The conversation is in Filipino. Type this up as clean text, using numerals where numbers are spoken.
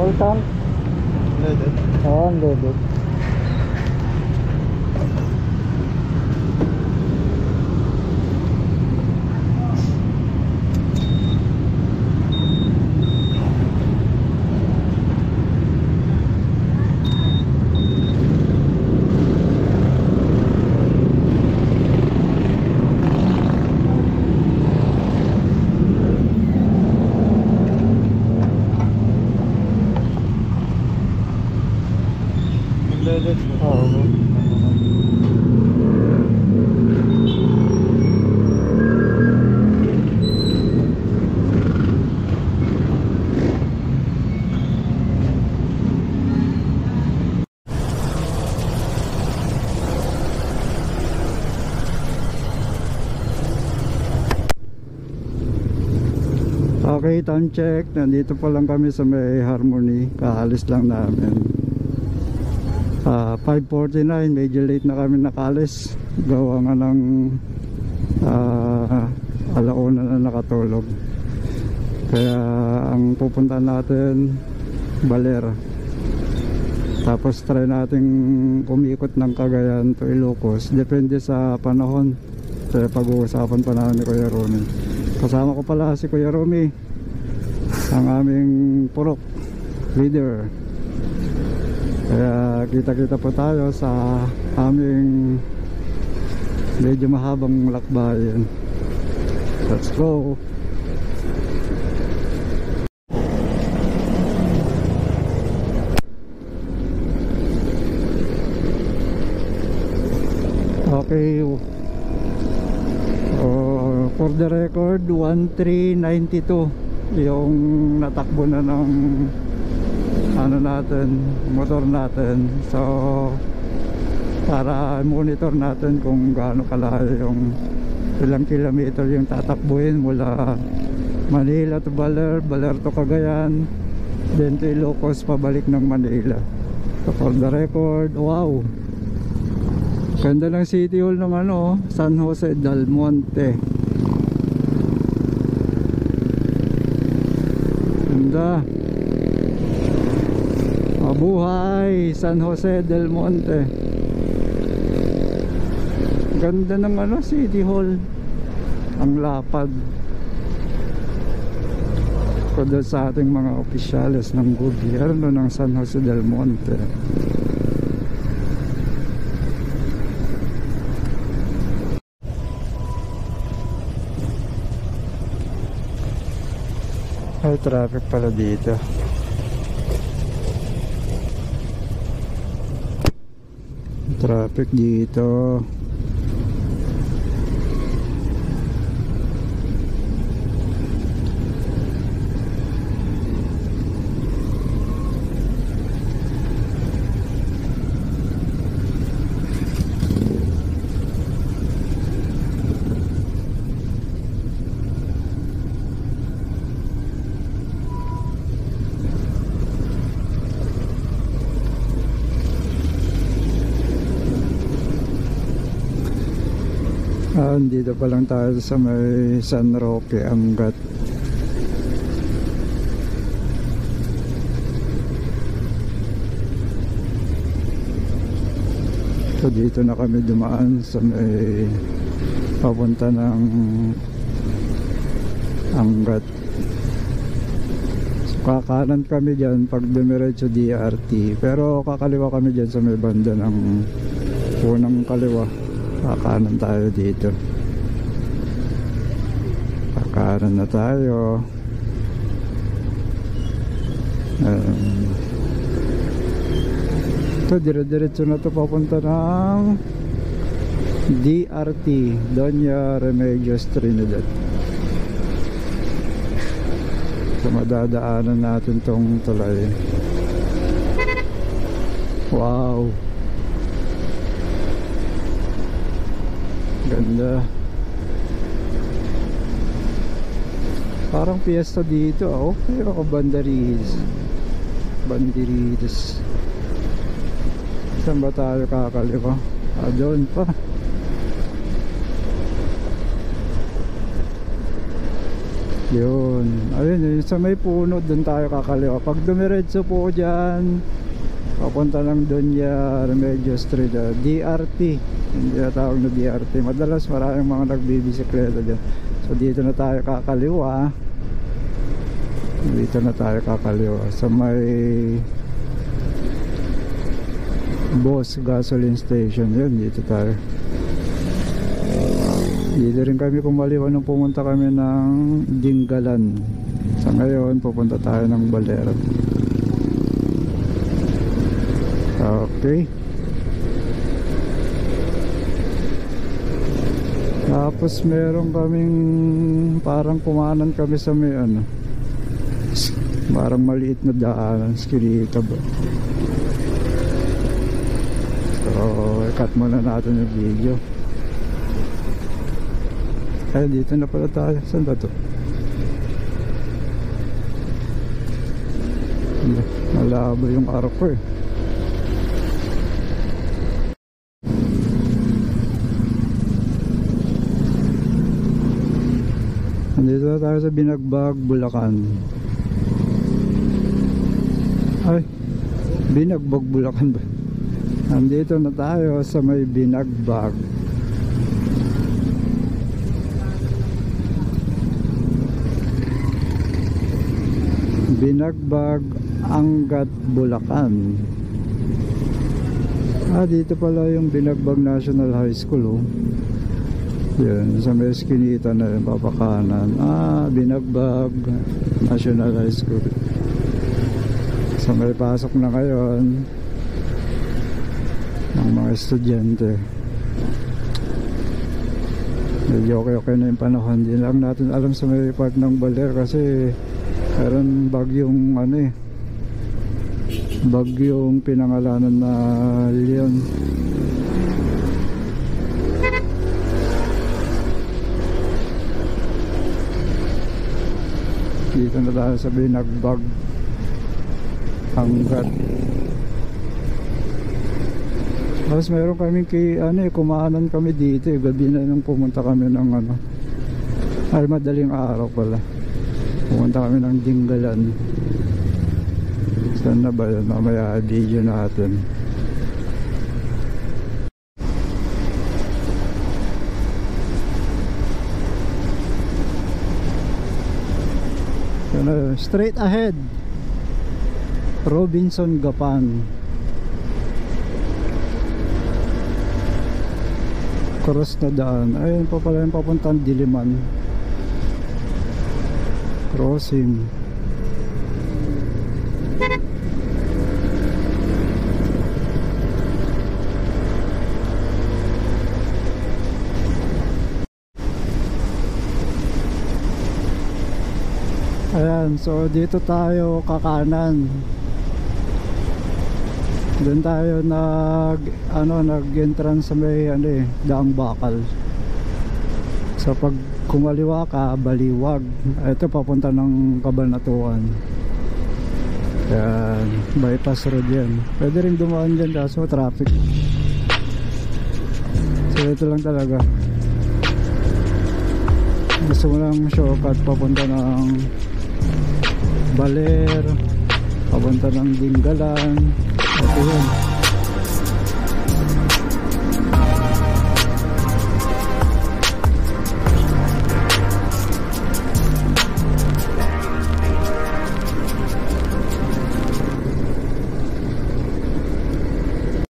Full tank? Loaded. Oo, unloaded. Loaded. Oo. Okay, time check. Nandito pa lang kami sa may Harmony. Kaalis lang namin. 5:49, medyo late na kami nakalis. Gawa nga ng alauna na nakatulog. Kaya ang pupunta natin Baler. Tapos try natin umikot ng Cagayan to Ilocos. Depende sa panahon. Kaya pag-uusapan pa namin ni Kuya Romy. Kasama ko pala si Kuya Romy, ang aming purok leader. Kaya kita-kita po tayo sa aming medyo mahabang lakbayan. Let's go. Okay. For the record, 1392 yung natakbo na ng motor natin. So para monitor natin kung gaano kalayo yung ilang kilometer yung tatakbuhin mula Manila to Baler, Baler to Cagayan, then to Ilocos pabalik ng Manila. So for the record, wow, ganda ng City Hall ng San Jose del Monte. Ganda. Mabuhay San Jose del Monte. Ganda ng City Hall. Ang lapad. Kudo sa ating mga opisyales ng gobyerno ng San Jose del Monte. Ay, traffic pala dito. Traffic dito. Dito pa lang tayo sa may San Roque, Angat. So dito na kami dumaan sa may papunta ng Angat. So kakanan kami dyan pag dumiretso DRT, pero kakaliwa kami dyan sa may banda ng unang kaliwa. Kakanan tayo dito. Kakanan na tayo. Ito, dire-diretso na ito papunta ng DRT, Doña Remedios Trinidad. So madadaanan natin tong tulay. Wow, ganda. Parang fiesta dito. Okay, ako Bandarides. Saan ba tayo kakaliwa? Doon pa. Yun. Ayun, yun. Sa may puno, dun tayo kakaliwa. Pag dumiretso po dyan, papunta lang dun ya Remedios Street. DRT. Hindi na tawag na DRT. Madalas maraming mga nagbibisikleta dyan. So dito na tayo kakaliwa. Dito na tayo kakaliwa. Sa may Boss Gasoline Station. Yun, dito tayo. Dito rin kami kumaliwa nung pumunta kami ng Dingalan. Sa ngayon, pupunta tayo ng Balera. Okay. Tapos meron kaming parang kumanan kami sa may ano, parang maliit na daanan, skilita ba. So, cut muna natin yung video. Ay, dito na pala tayo. Saan ba ito? Malabo yung arko ko eh. Nandito na tayo sa Binagbag, Bulacan. Ay, Binagbag, Bulacan ba? Nandito na tayo sa may Binagbag. Binagbag, Angat, Bulacan. Dito pala yung Binagbag National High School, oh. Yan, sa may eskinita na yung papakanan. Binagbag National High School. So may pasok na ngayon ng mga estudyante. Medyo okay na yung panahon. Hindi lang natin alam sa may part ng Baler kasi meron bagyong bagyong pinangalanan na Leon. Dito na tayo sa Binagbag, Angat. Tapos meron kaming kumanan kami dito gabi na nung pumunta kami ng madaling araw pala. Pumunta kami ng Dingalan. Saan na ba yun? Mamaya video natin. Straight ahead, Robinson Gapan. Cross na daan. Ayun pa pala yung papuntang Diliman. Crossing. Ayan, so dito tayo kakanan. Doon tayo nag-entrance sa may Daang Bakal. So pag kumaliwa ka, Baliwag. Ito papunta ng Cabanatuan. Ayan, bypass road yan. Pwede rin dumaan dyan kaso traffic. So ito lang talaga. Gusto mo lang shortcut papunta ng Baler, papunta ng Dingalan. Ito yun.